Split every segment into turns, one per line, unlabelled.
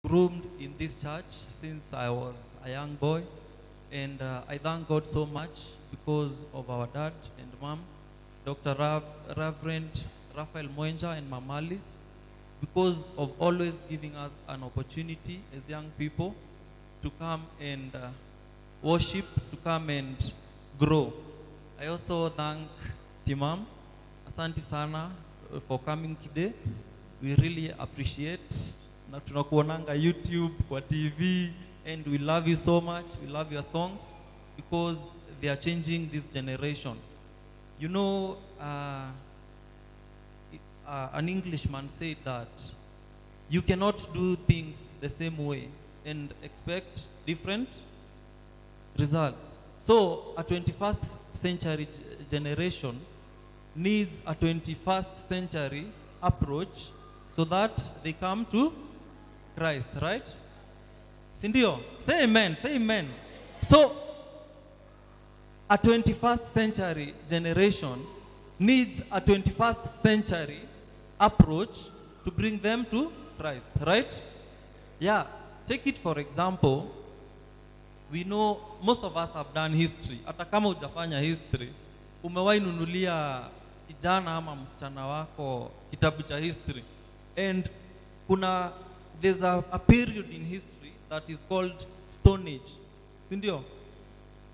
groomed in this church since I was a young boy. And I thank God so much because of our dad and mom, Dr. Reverend Raphael Moenja and Mama Alice, because of always giving us an opportunity as young people to come and worship, to come and grow. I also thank Timam, Asante sana for coming today. We really appreciate. Na tunakuonanga YouTube, kwa TV, and we love you so much. We love your songs because they are changing this generation. You know, an Englishman said that you cannot do things the same way and expect different results. So a 21st century generation needs a 21st century approach so that they come to Christ, right? Sindio, say amen, say amen. So, a 21st century generation needs a 21st century approach to bring them to Christ, right? Yeah, take it for example, we know most of us have done history. Hata kama hujafanya history, umewahi nunulia kijana ama msichana wako kitabu cha history. And there's a period in history that is called Stone Age. Sindio?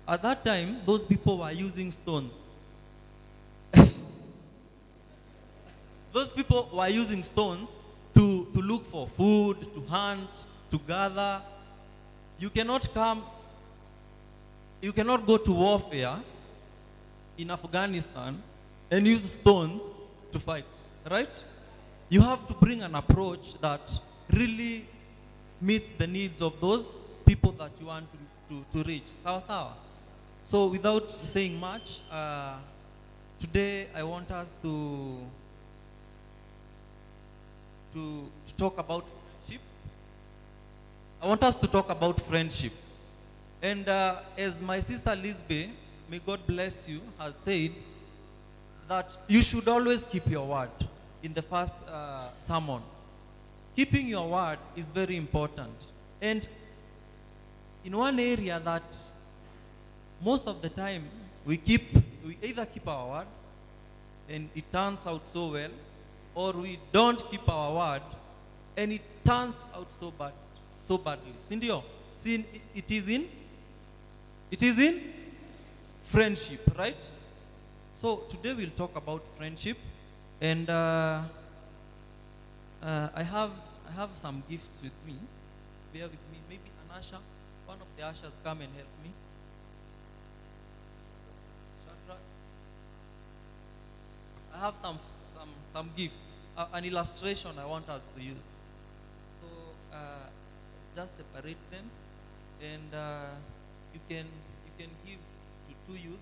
At that time, those people were using stones. Those people were using stones to look for food, to hunt, to gather. You cannot go to warfare in Afghanistan and use stones to fight, right? You have to bring an approach that really meets the needs of those people that you want to reach. Sawa. So without saying much, today I want us to talk about friendship. I want us to talk about friendship. And as my sister Lisbeth, may God bless you, has said, that you should always keep your word in the first sermon. Keeping your word is very important. And in one area that most of the time we either keep our word and it turns out so well, or we don't keep our word and it turns out so badly. Sindio? See, it is in friendship, right? So today we'll talk about friendship, and I have some gifts with me. Bear with me. Maybe an usher, one of the ushers, come and help me. I have some gifts, an illustration I want us to use. So just separate them, and you can give to two youth.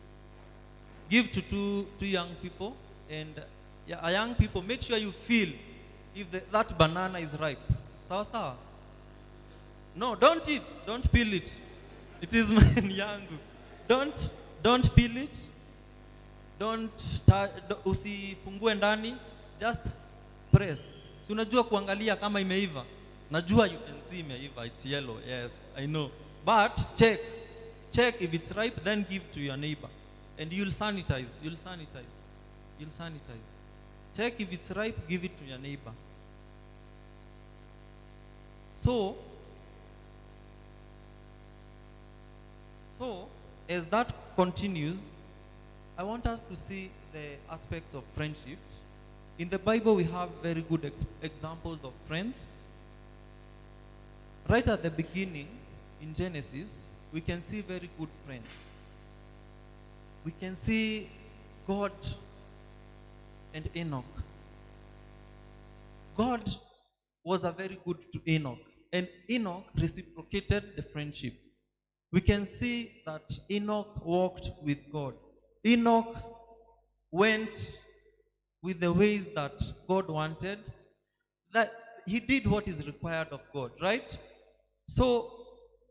Give to two young people, and young people, make sure you feel if that banana is ripe. Sawa. No, don't eat. Don't peel it. It is young. Don't peel it. Usifungue ndani. Just press. Si unajua kuangalia kama imeiva. Najua you can see imeiva. It's yellow. Yes, I know. But check if it's ripe, then give to your neighbor. And you'll sanitize. Check if it's ripe, give it to your neighbor. So as that continues, I want us to see the aspects of friendships. In the Bible, we have very good examples of friends. Right at the beginning, in Genesis, we can see very good friends. We can see God and Enoch. God was a very good to Enoch, and Enoch reciprocated the friendship. We can see that Enoch walked with God. Enoch went with the ways that God wanted, that he did what is required of God, right? So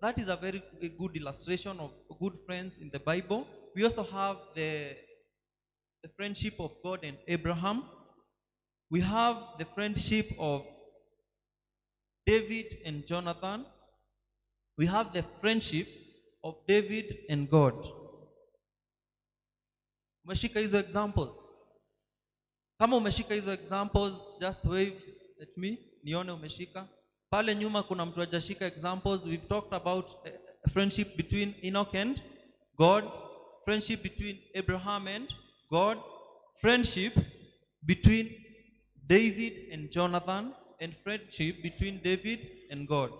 that is a very good illustration of good friends in the Bible. We also have the friendship of God and Abraham. We have the friendship of David and Jonathan. We have the friendship of David and God. Umeshika hizo examples? Kama umeshika hizo examples, just wave at me, nione umeshika. Pale nyuma kuna mtu hajashika examples. We've talked about a friendship between Enoch and God, friendship between Abraham and God, friendship between David and Jonathan, and friendship between David and God.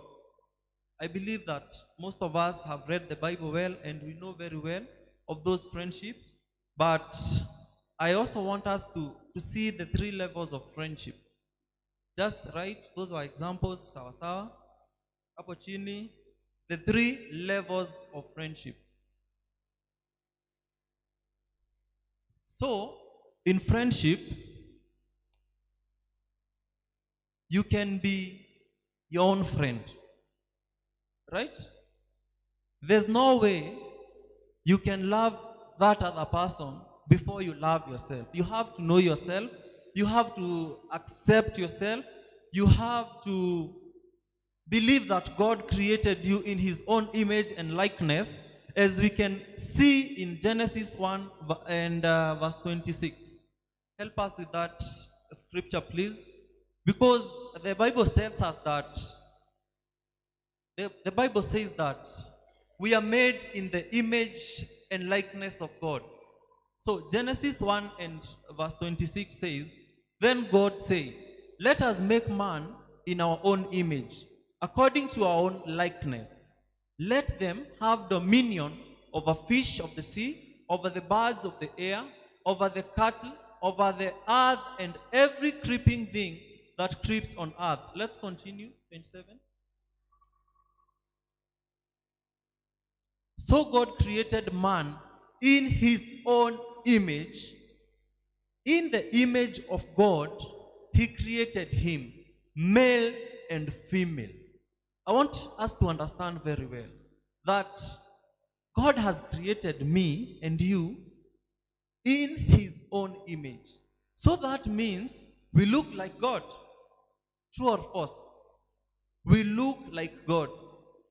I believe that most of us have read the Bible well and we know very well of those friendships. But I also want us to see the three levels of friendship. Just write, those are examples, sawa sawa. Hapo chini, the three levels of friendship. So, in friendship, you can be your own friend. Right? There's no way you can love that other person before you love yourself. You have to know yourself. You have to accept yourself. You have to believe that God created you in his own image and likeness, as we can see in Genesis 1 and verse 26. Help us with that scripture, please. Because the Bible tells us that, the Bible says that we are made in the image and likeness of God. So Genesis 1 and verse 26 says, then God said, let us make man in our own image, according to our own likeness. Let them have dominion over fish of the sea, over the birds of the air, over the cattle, over the earth, and every creeping thing that creeps on earth. Let's continue, 27. So God created man in his own image. In the image of God, he created him, male and female. I want us to understand very well that God has created me and you in his own image. So that means we look like God. True or false? We look like God.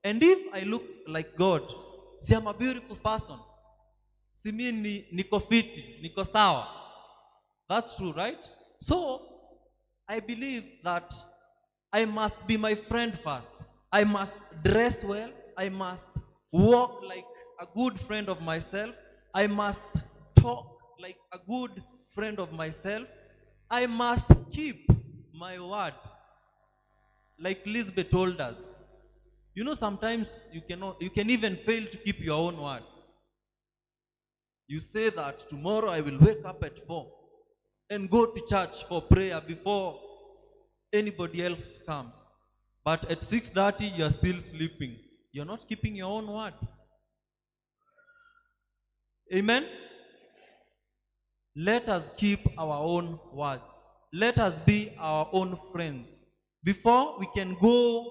And if I look like God, see, I'm a beautiful person. See me niko fiti, niko sawa. That's true, right? So, I believe that I must be my friend first. I must dress well. I must walk like a good friend of myself. I must talk like a good friend of myself. I must keep my word. Like Lisbeth told us. You know, sometimes you can even fail to keep your own word. You say that tomorrow I will wake up at 4 and go to church for prayer before anybody else comes. But at 6:30 you are still sleeping. You're not keeping your own word. Amen? Let us keep our own words. Let us be our own friends before we can go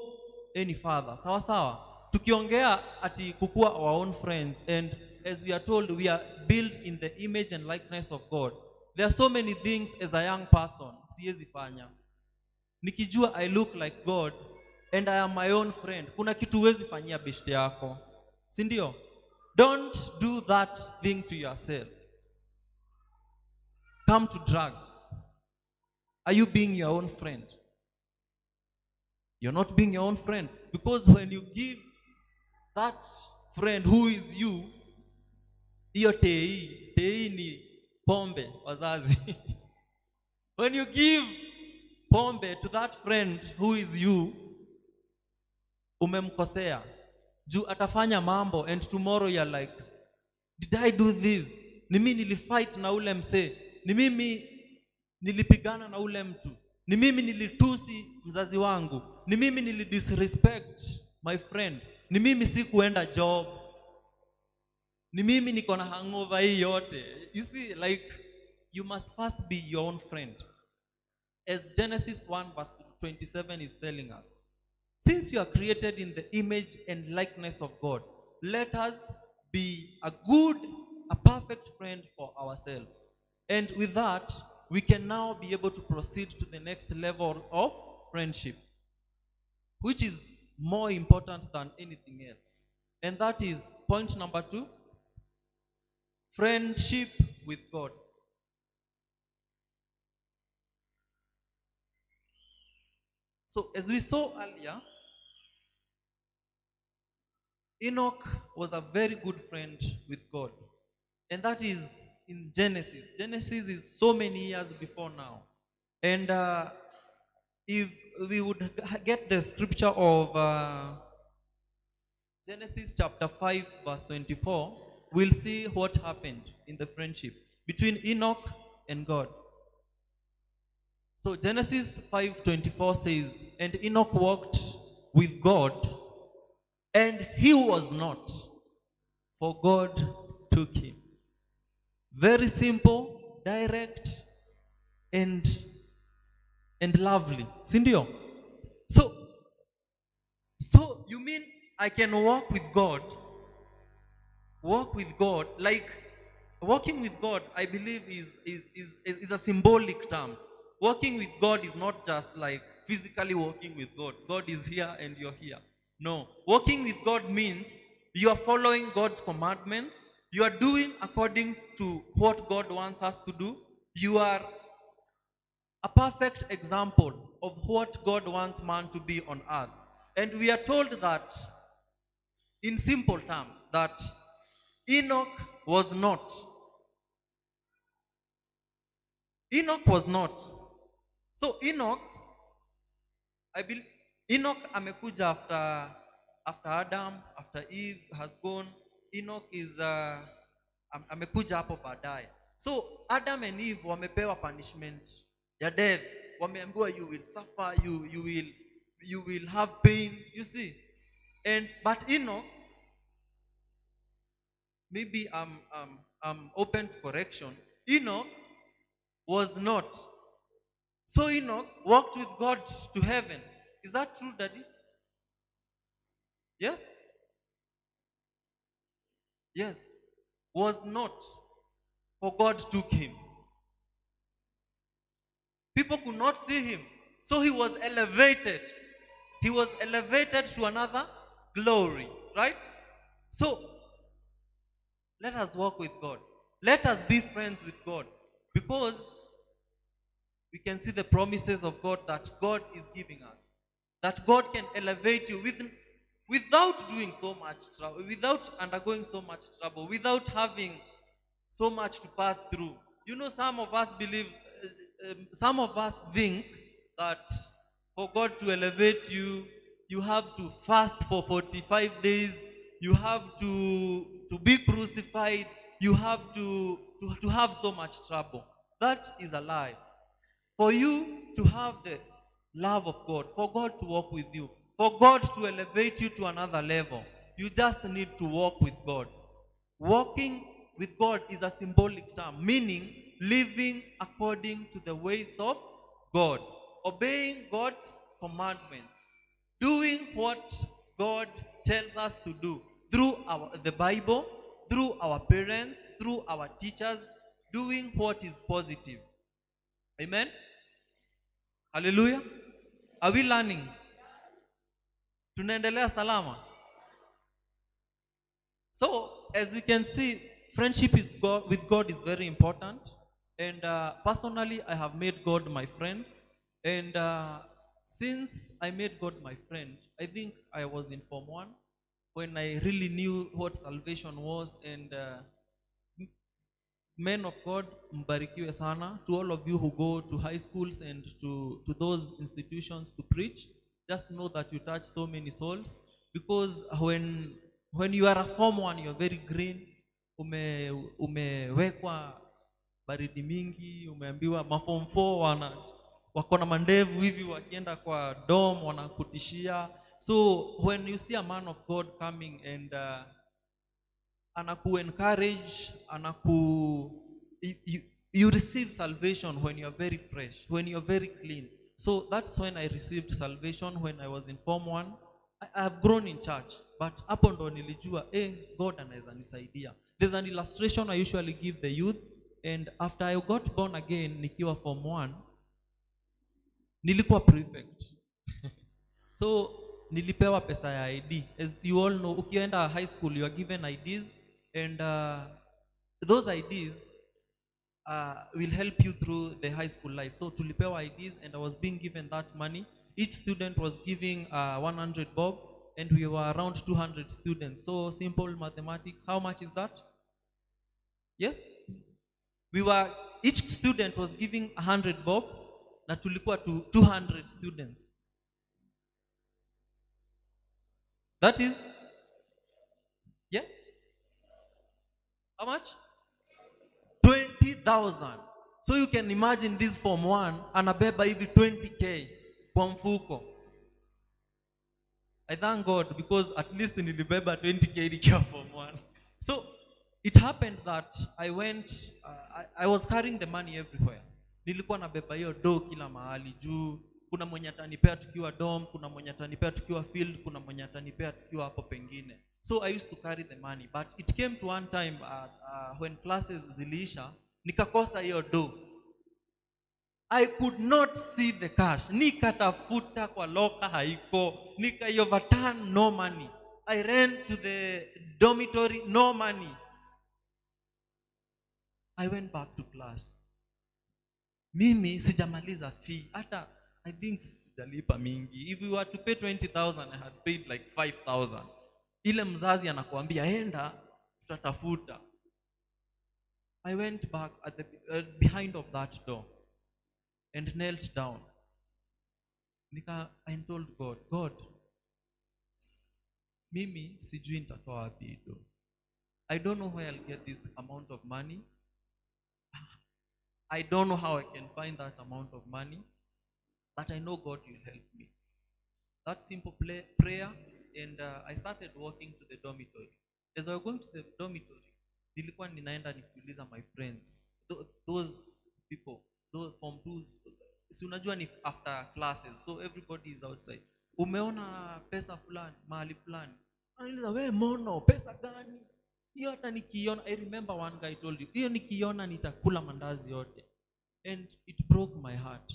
any further. Sawa sawa. Tukiongea ati kukua our own friends, and as we are told, we are built in the image and likeness of God. There are so many things as a young person siwezi fanya. Nikijua I look like God and I am my own friend, kuna kitu huwezi fanyia beshte yako. Si ndio? Don't do that thing to yourself. Come to drugs. Are you being your own friend? You're not being your own friend. Because when you give that friend who is you, iyo tei ni pombe, wazazi. When you give pombe to that friend who is you, umemkosea. Juu atafanya mambo and tomorrow you're like, did I do this? Ni mimi nilifight na ule mse. Ni mimi nilipigana na ule mtu. Ni mimi nilitusi mzazi wangu. Ni mimi nilidisrespect my friend. Ni mimi sikuenda job. Ni mimi niko na hangover hii yote. You see, like, you must first be your own friend. As Genesis 1 verse 27 is telling us. Since you are created in the image and likeness of God, let us be a perfect friend for ourselves. And with that, we can now be able to proceed to the next level of friendship. which is more important than anything else. And that is point number 2, friendship with God. So as we saw earlier, Enoch was a very good friend with God. And that is in Genesis. Genesis is so many years before now. And if we would get the scripture of Genesis chapter 5 verse 24, we'll see what happened in the friendship between Enoch and God. So Genesis 5:24 says, and Enoch walked with God, and he was not, for God took him. Very simple, direct, and lovely. Sindio? So you mean I can walk with God, like walking with God, I believe is a symbolic term. Walking with God is not just like physically walking with God. God is here and you're here. No. Walking with God means you are following God's commandments. You are doing according to what God wants us to do. You are a perfect example of what God wants man to be on earth. And we are told that, in simple terms, that Enoch was not. Enoch was not. So Enoch, I believe, Enoch amekuja after Adam, after Eve has gone. Enoch is amekuja hapo baadaye. So Adam and Eve wamepewa punishment ya death. Wameambiwa you will suffer, you will have pain, you see. But Enoch, maybe I'm open to correction. Enoch was not. So Enoch walked with God to heaven. Is that true, Daddy? Yes? Yes. Was not. For God took him. People could not see him. So he was elevated. He was elevated to another glory. Right? So, let us walk with God. Let us be friends with God. Because we can see the promises of God that God is giving us. That God can elevate you without doing so much trouble, without undergoing so much trouble, without having so much to pass through. You know, some of us believe, some of us think that for God to elevate you, you have to fast for 45 days, you have to be crucified, you have to have so much trouble. That is a lie. For you to have the love of God, for God to walk with you, for God to elevate you to another level, you just need to walk with God. Walking with God is a symbolic term, meaning living according to the ways of God, obeying God's commandments, doing what God tells us to do through the Bible, through our parents, through our teachers, doing what is positive. Amen? Hallelujah. Are we learning? Tunaendelea salama. So, as you can see, friendship with God is very important. And personally, I have made God my friend. And since I made God my friend, I think I was in Form 1 when I really knew what salvation was. And men of God, mbarikiwe sana. To all of you who go to high schools and to those institutions to preach, just know that you touch so many souls. Because when you are a Form 1, you're very green. Umewekwa baridi mingi, umeambiwa Form 4 wako na mandevu hivi wakienda kwa dom wanakutishia. So when you see a man of God coming and anaku encourage, you receive salvation when you are very fresh, when you are very clean. So that's when I received salvation, when I was in Form 1. I have grown in church, but hapo ndo nilijua God anaweza nisaidia. There's an illustration I usually give the youth, and after I got born again nikiwa Form 1, nilikuwa prefect. So nilipewa pesa ya ID. As you all know, ukienda high school, you are given IDs, and those IDs will help you through the high school life. So tulipewa IDs, and I was being given that money. Each student was giving 100 bob, and we were around 200 students. So simple mathematics, how much is that? Yes? Each student was giving 100 bob, na tulikuwa to 200 students. That is, yeah? How much? 20,000. So you can imagine this form 1, anabeba hivi 20k kwa mfuko. I thank God, because at least nilibeba 20k nikiwa form 1. So it happened that I was carrying the money everywhere. Nilikuwa nabeba hiyo do kila mahali juu kuna mwenye atanipea tukiwa dom, kuna mwenye atanipea tukiwa field, kuna mwenye atanipea tukiwa hapo pengine. So I used to carry the money, but it came to one time when classes ziliisha, nikakosa hiyo do. I could not see the cash. Nikatafuta kwa locker haiko, overturn, no money. I ran to the dormitory, no money. I went back to class. Mimi sijamaliza fee, hata I think sijalipa mingi. If we were to pay 20,000, I had paid like 5,000. Ile mzazi anakuambia enda tutatafuta. I went back at the behind of that door and knelt down. I told God, mimi sijui nitatoa wapi do. I don't know where I'll get this amount of money. I don't know how I can find that amount of money, but I know God will help me. That simple prayer, and I started walking to the dormitory. As I was going to the dormitory, nilikuwa ninaenda nikiuliza my friends, those people, those form 2s, si unajua ni after classes, so everybody is outside. Umeona pesa fulani, mahali fulani? Anauliza, we mono, pesa gani? Hiyo hata nikiona, I remember one guy told you, hiyo nikiona nitakula mandazi yote. And it broke my heart.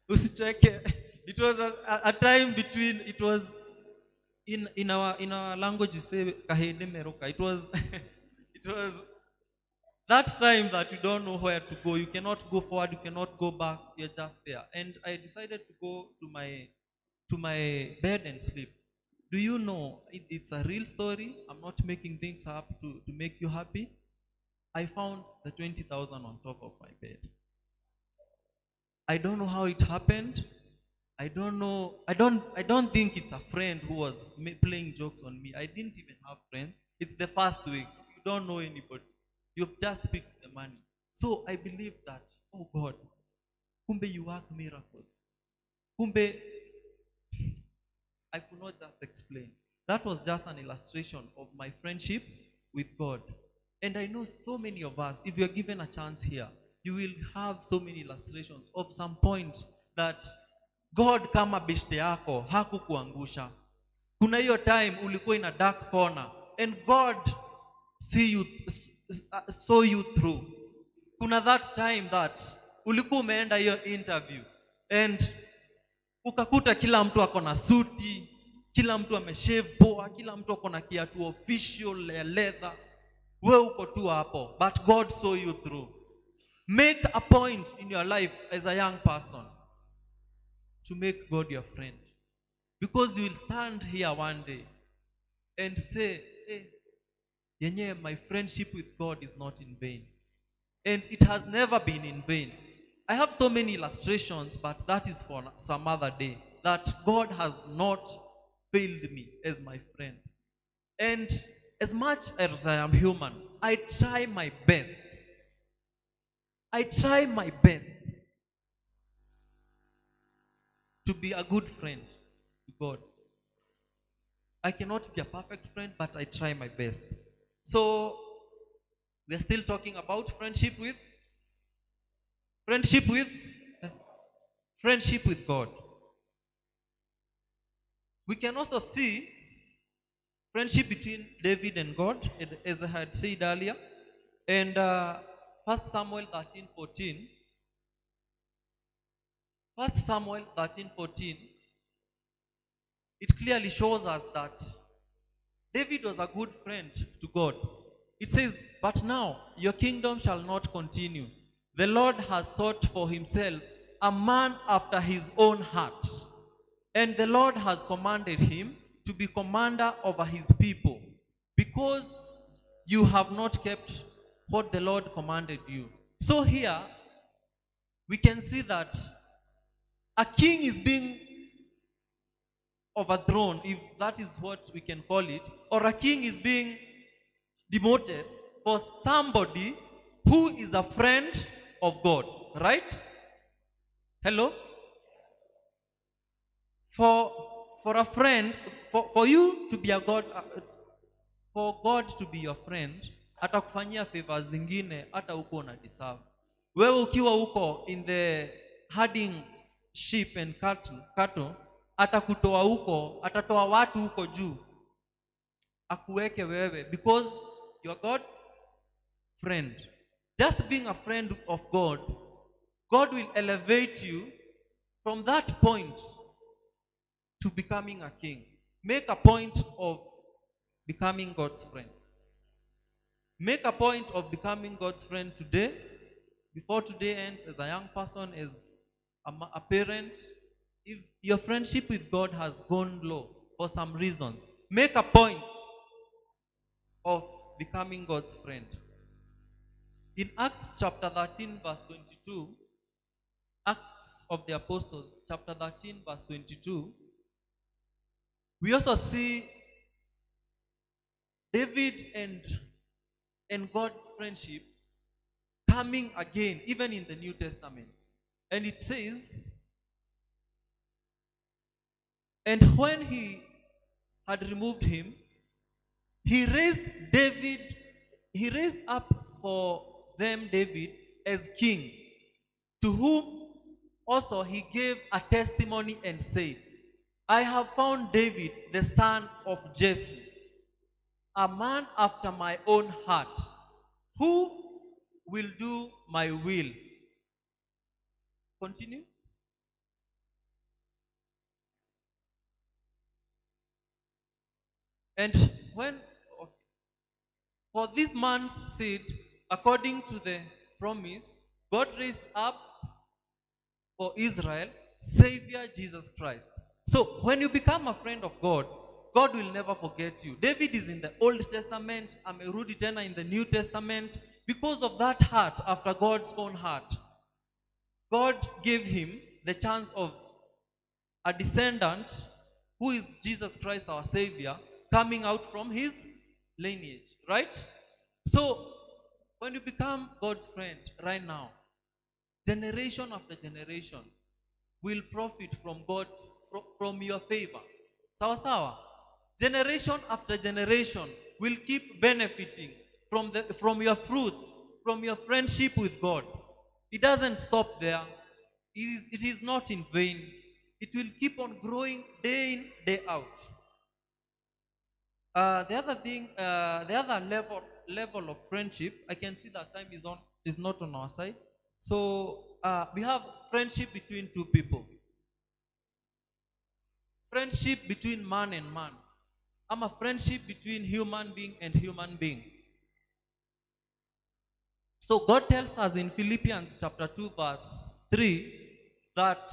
Usicheke. It was a time between, it was in our language you say kahede meroka. It was that time that you don't know where to go. You cannot go forward, you cannot go back, you're just there. And I decided to go to my bed and sleep. Do you know, it's a real story. I'm not making things up to make you happy. I found the 20,000 on top of my bed. I don't know how it happened. I don't know. I don't think it's a friend who was playing jokes on me. I didn't even have friends. It's the first week. You don't know anybody. You've just picked the money. So I believe that, oh God, kumbe you work miracles. Kumbe, I could not just explain. That was just an illustration of my friendship with God. And I know so many of us, if you're given a chance here, you will have so many illustrations of some point that God kama beshte yako hakukuangusha. Kuna hiyo time ulikuwa in a dark corner and God saw you through. Kuna that time that ulikuwa umeenda hiyo interview and ukakuta kila mtu ako na suti, kila mtu ameshave poa, kila mtu ako na kiatu official ya leather. Wewe uko tu hapo, but God saw you through. Make a point in your life as a young person to make God your friend. Because you will stand here one day and say, hey, yenye, my friendship with God is not in vain. And it has never been in vain. I have so many illustrations, but that is for some other day. That God has not failed me as my friend. And as much as I am human, I try my best. I try my best to be a good friend to God. I cannot be a perfect friend, but I try my best. So, we are still talking about friendship with God. We can also see friendship between David and God, as I had said earlier. And 1 Samuel 13:14. 1 Samuel 13:14. it clearly shows us that David was a good friend to God. It says, but now your kingdom shall not continue. The Lord has sought for himself a man after his own heart. And the Lord has commanded him to be commander over his people, because you have not kept what the Lord commanded you. So here, we can see that a king is being overthrown, if that is what we can call it, or a king is being demoted for somebody who is a friend of God, right? Hello? For a friend, for you to be a God, for God to be your friend, atakufanyia favors zingine hata uko na deserve. Wewe ukiwa uko in the herding sheep and cattle, atakutoa huko, atatoa watu huko juu, akuweke wewe, because you are God's friend. Just being a friend of God, God will elevate you from that point to becoming a king. Make a point of becoming God's friend. Make a point of becoming God's friend today, before today ends, as a young person, as a parent. If your friendship with God has gone low for some reasons, make a point of becoming God's friend. In Acts chapter 13 verse 22, Acts of the Apostles chapter 13 verse 22, we also see David and God's friendship coming again, even in the New Testament. And it says, and when he had removed him, he raised up for them David as king, to whom also he gave a testimony and said, I have found David, the son of Jesse, a man after my own heart, who will do my will. Continue. And for this man's seed, according to the promise, God raised up for Israel Savior Jesus Christ. So when you become a friend of God, God will never forget you. David is in the Old Testament, amerudi tena in the New Testament. Because of that heart after God's own heart, God gave him the chance of a descendant who is Jesus Christ, our Savior, coming out from his lineage, right? So when you become God's friend right now, generation after generation will profit from your favor. Sawa sawa. Generation after generation will keep benefiting from your fruits, from your friendship with God. It doesn't stop there. It is not in vain. It will keep on growing day in, day out. The other level of friendship, I can see that time is not on our side. So we have friendship between two people. Friendship between man and man. I'm a friendship between human being and human being. So God tells us in Philippians chapter 2 verse 3 that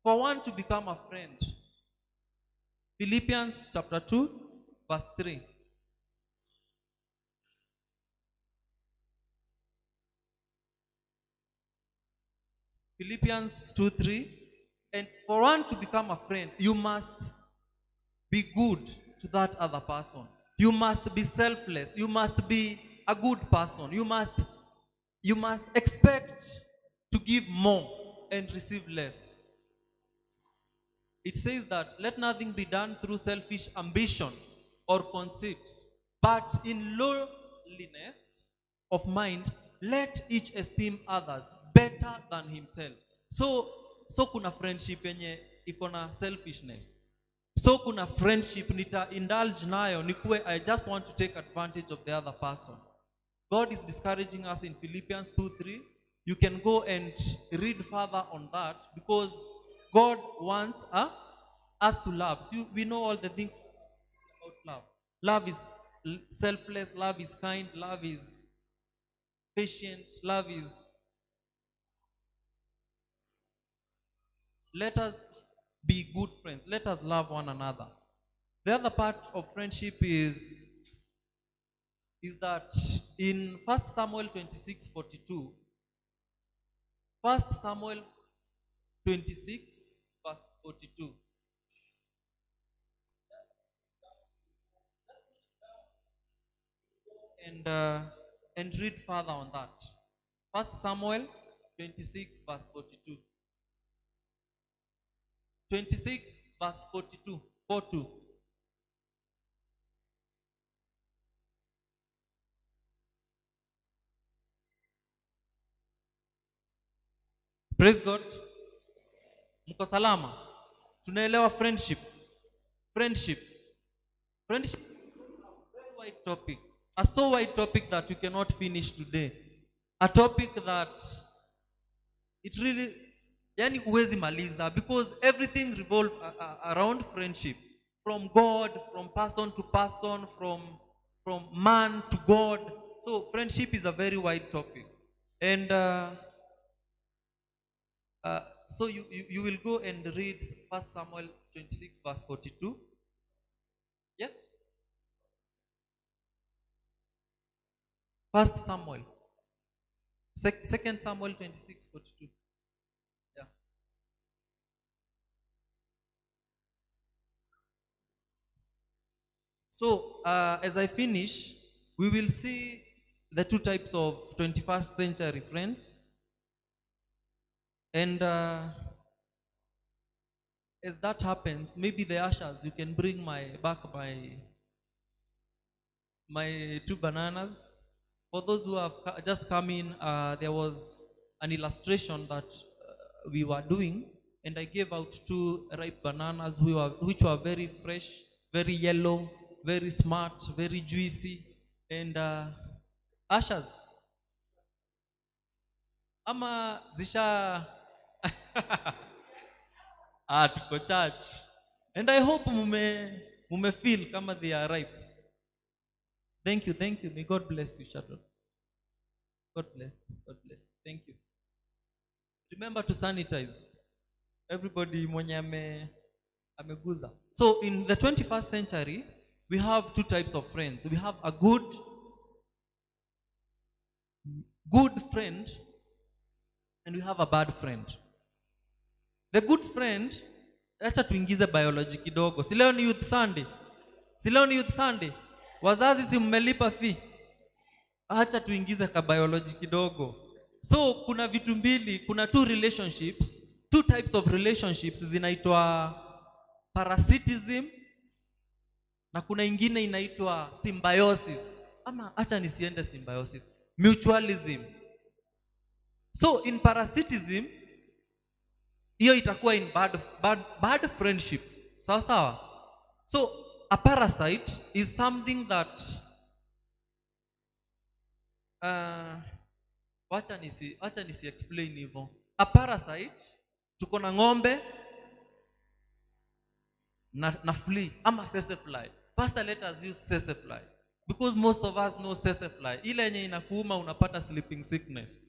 for one to become a friend, Philippians chapter 2 verse 3. Philippians 2:3. And for one to become a friend, you must be good to that other person. You must be selfless. You must be a good person. You must expect to give more and receive less. It says that let nothing be done through selfish ambition or conceit, but in lowliness of mind, let each esteem others better than himself. So kuna friendship yenye iko na selfishness. So kuna friendship nita indulge nayo nikuwe I just want to take advantage of the other person. God is discouraging us in Philippians 2:3. You can go and read further on that, because God wants a us to love. So we know all the things about love. Love is selfless, love is kind, love is patient, love is. Let us be good friends. Let us love one another. The other part of friendship is that in 1 Samuel 26:42, 1 Samuel 26, verse 42. And read further on that. 1 Samuel 26, verse 42. 26, verse 42. 42. Praise God. Mko salama? Tunaelewa friendship. Friendship. Friendship is a very wide topic. A so wide topic that we cannot finish today. A topic that it really, yani huwezi maliza, because everything revolves around friendship. From God, from person to person, from man to God. So friendship is a very wide topic. And so you will go and read 1 Samuel 26, verse 42. Yes? 1 Samuel. 2 Samuel 26, 42. Yeah. So, as I finish, we will see the two types of 21st century friends. And as that happens, maybe the ushers, you can bring my 2 bananas. For those who have just come in, there was an illustration that we were doing, and I gave out 2 ripe bananas which were very fresh, very yellow, very smart, very juicy. And ushers, ama zisha tuko church, and I hope mume feel kama they are ripe. Thank you. May God bless you, Shadow. God bless. Thank you. Remember to sanitize. Everybody mwenye ameguza. So in the 21st century, we have 2 types of friends. We have a good friend, and we have a bad friend. The good friend, acha tuingize biology kidogo. Si leo ni youth Sunday. Wazazi si mmelipa fee. Acha tuingize ka biology kidogo. So kuna vitu mbili, kuna 2 relationships, 2 types of relationships zinaitwa parasitism, na kuna ingine inaitwa symbiosis. Ama acha nisiende symbiosis. Mutualism. So in parasitism, hiyo itakuwa in bad friendship. Sawa. So a parasite is something that wacha nisi explain hivyo. A parasite, tuko na ng'ombe na flea ama sesefly. Pastor, let us use sesefly because most of us know sesefly. Ile yenye inakuuma unapata sleeping sickness.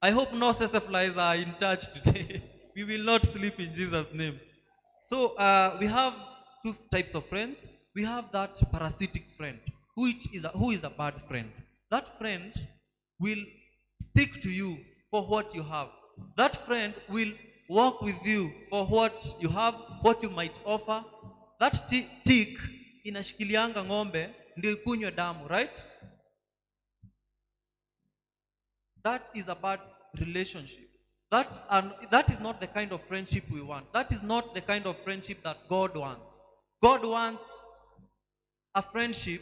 I hope no seseflies are in church today. We will not sleep in Jesus' name. So we have 2 types of friends. We have that parasitic friend, who is a bad friend. That friend will stick to you for what you have. That friend will walk with you for what you have, what you might offer. That tick inashikilianga ng'ombe ndio ikunywe damu, right? That is a bad relationship. That is not the kind of friendship we want. That is not the kind of friendship that God wants. God wants a friendship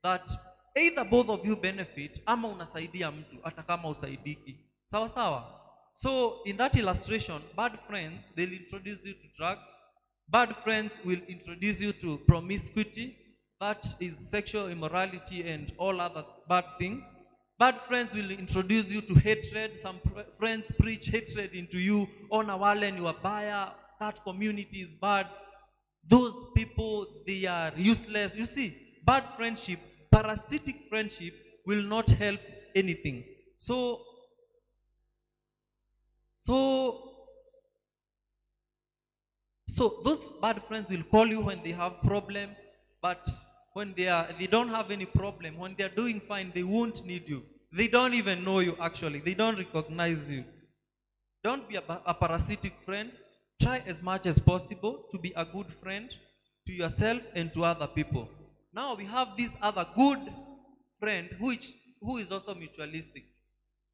that either both of you benefit ama unasaidia mtu hata kama usaidiki. Sawa. So in that illustration, bad friends, they'll introduce you to drugs. Bad friends will introduce you to promiscuity. That is sexual immorality and all other bad things. Bad friends will introduce you to hatred. Some friends preach hatred into you. Ona wale ni wabaya. That community is bad. Those people, they are useless. You see, bad friendship, parasitic friendship will not help anything. So, so, so those bad friends will call you when they have problems, but when they don't have any problem, when they are doing fine, they won't need you. They don't even know you actually. They don't recognize you. Don't be a parasitic friend. Try as much as possible to be a good friend to yourself and to other people. Now we have this other good friend who is also mutualistic.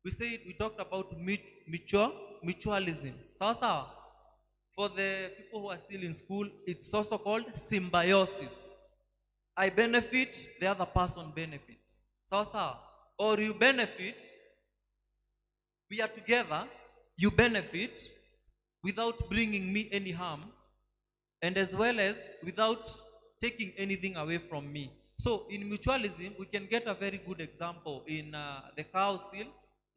We talked about mutualism. Sawa. For the people who are still in school, it's also called symbiosis. I benefit, the other person benefits. Sawa. Or you benefit, we are together, you benefit without bringing me any harm, and as well as without taking anything away from me. So in mutualism, we can get a very good example in the cow still,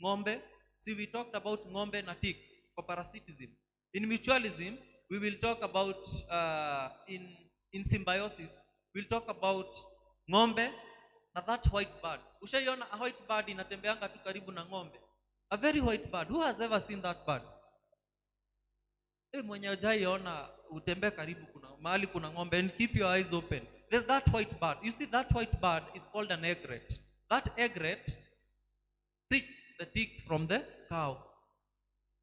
ng'ombe. See, we talked about ng'ombe na tick for parasitism. In mutualism, we will talk about, in symbiosis, we'll talk about ng'ombe na that white bird. Ushaiona a white bird inatembeanga tu karibu na ng'ombe? A very white bird. Who has ever seen that bird? Mwenye hujaiona utembe karibu mahali kuna ng'ombe, and keep your eyes open. There's that white bird. You see, that white bird is called an egret. That egret picks the ticks from the cow.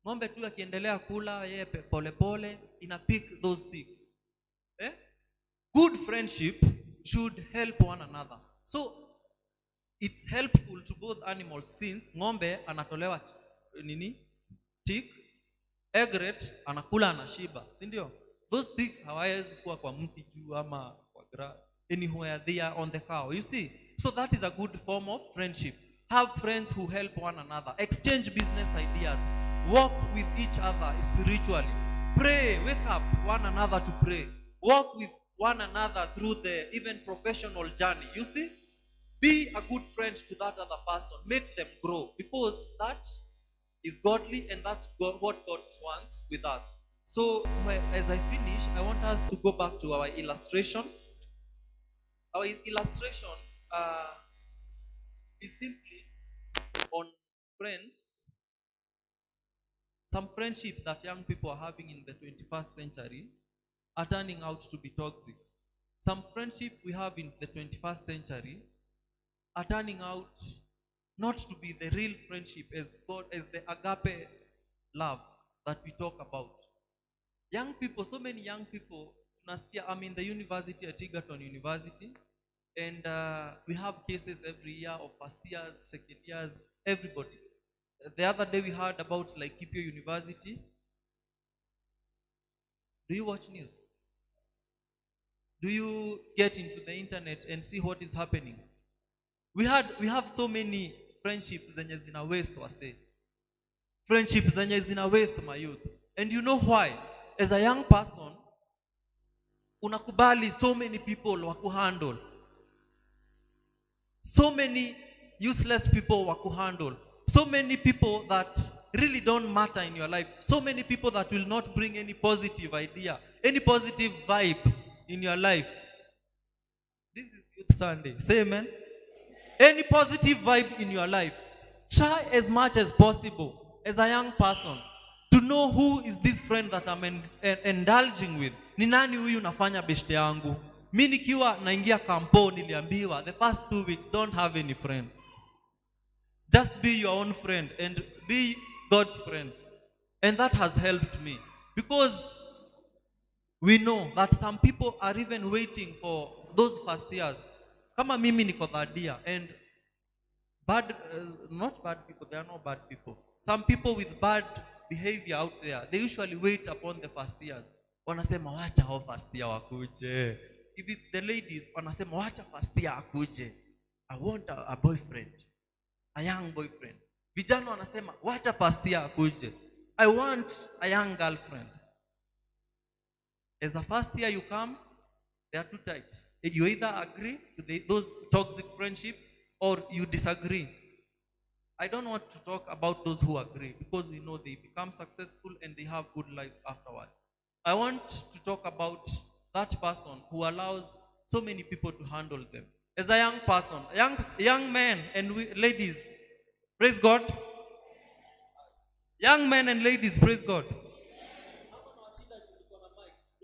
Ng'ombe tu akiendelea kula yeye pole pole ina pick those ticks. Good friendship should help one another. So it's helpful to both animals, since ng'ombe anatolewa tick, egret anakula anashiba, si ndio? Those ticks hawawezi kuwa kwa mti juu ama kwa grass, anywhere they are on the cow. You see, so that is a good form of friendship. Have friends who help one another, exchange business ideas, walk with each other spiritually, pray, wake up one another to pray, walk with one another through the even professional journey. You see, be a good friend to that other person, make them grow, because that is godly, and that's what God wants with us. So as I finish, I want us to go back to our illustration. Our illustration is simply on friends, some friendship that young people are having in the 21st century are turning out to be toxic. Some friendship we have in the 21st century are turning out not to be the real friendship as the agape love that we talk about. Young people, so many young people, I'm in the university at Egerton University, and we have cases every year of first years, second years, everybody. The other day we heard about like Kipio University. Do you watch news? Do you get into the internet and see what is happening? We have so many friendships zenye zina waste wase. Friendships zenye zina waste my youth. And you know why? As a young person, unakubali so many people wa kuhandle. So many useless people wa kuhandle. So many people that really don't matter in your life. So many people that will not bring any positive idea, any positive vibe in your life. This is Youth Sunday. Say amen. Any positive vibe in your life. Try as much as possible as a young person to know who is this friend that I'm indulging with. Ni nani huyu nafanya beshte yangu? Mimi nikiwa naingia kampo niliambiwa the first 2 weeks don't have any friend. Just be your own friend and be God's friend. And that has helped me, because we know that some people are even waiting for those first years. Kama mimi niko third year, and not bad people, they are not bad people. Some people with bad behavior out there, they usually wait upon the first years. Wanasema wacha hao first year wakuje. If it's the ladies, wanasema wacha first year akuje. I want a boyfriend, a young boyfriend. Vijana wanasema wacha first year akuje. I want a young girlfriend. As a first year you come, there are two types. You either agree to those toxic friendships or you disagree. I don't want to talk about those who agree, because we know they become successful and they have good lives afterwards. I want to talk about that person who allows so many people to handle them. As a young person, young men and ladies, praise God. Young men and ladies, praise God.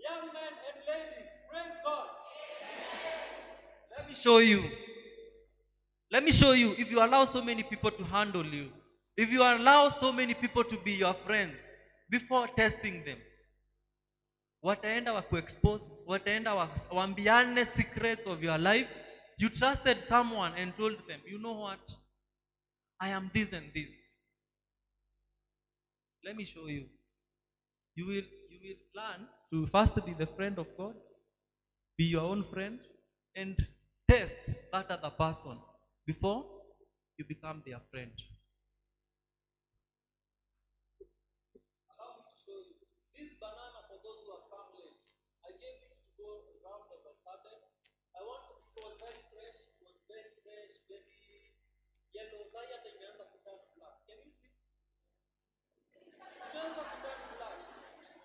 Young men and ladies, praise God. Let me show you. Let me show you, if you allow so many people to handle you, if you allow so many people to be your friends before testing them, wataenda wakuexpose, wataenda waambiane secrets of your life. You trusted someone and told them, you know what? I am this and this. Let me show you. You will learn to first be the friend of God, be your own friend, and test that other person before you become their friend. Allow me to show you. This banana, for those who are come late, I gave it to go around as I started. I want it was very fresh, very yellow. Can you see?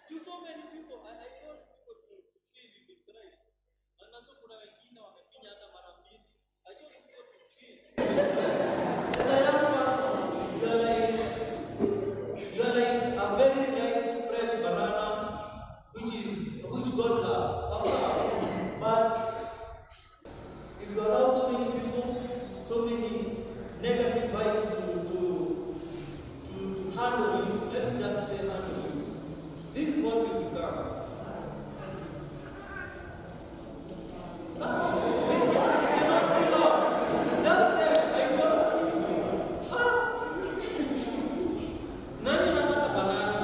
To so many people, I told people to kill if they try. And also kuna wengine wamefinya hata mara mbili. I told people to kill. As a young person, you are like a very ripe, fresh banana, which God loves. But if you allow so many people, so many negative vibes to handle you, let me just say handle you. This is what you become. Which cannot be loved. Just check. I don't. Nani nataka banana?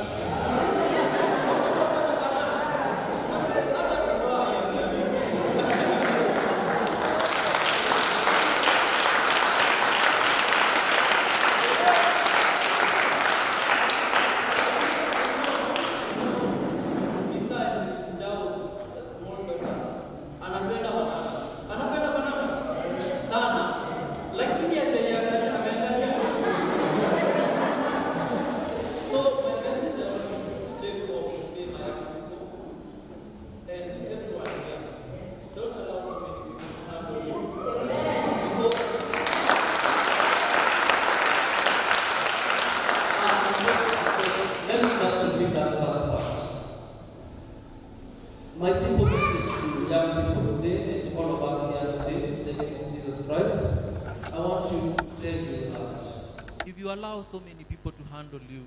My simple message to young people today and all of us here today, in the name of Jesus Christ, I want you to tell you that if you allow so many people to handle you,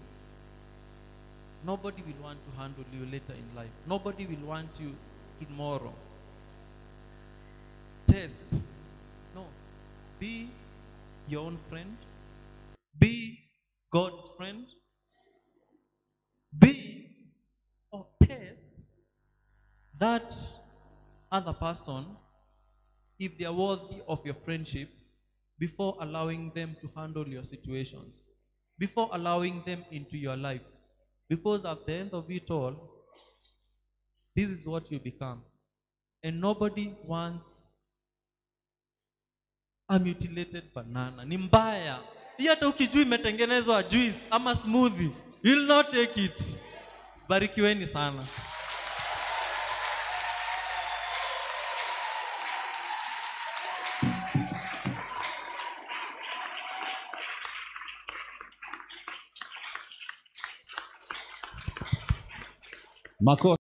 nobody will want to handle you later in life. Nobody will want you tomorrow. Test. No. Be your own friend. Be God's friend. Be or test that other person, if they are worthy of your friendship, before allowing them to handle your situations, before allowing them into your life. Because at the end of it all, this is what you become. And nobody wants a mutilated banana. Ni mbaya. Hii hata ukijua imetengenezwa juice ama smoothie, you'll not take it. Barikiweni sana.
Makofi.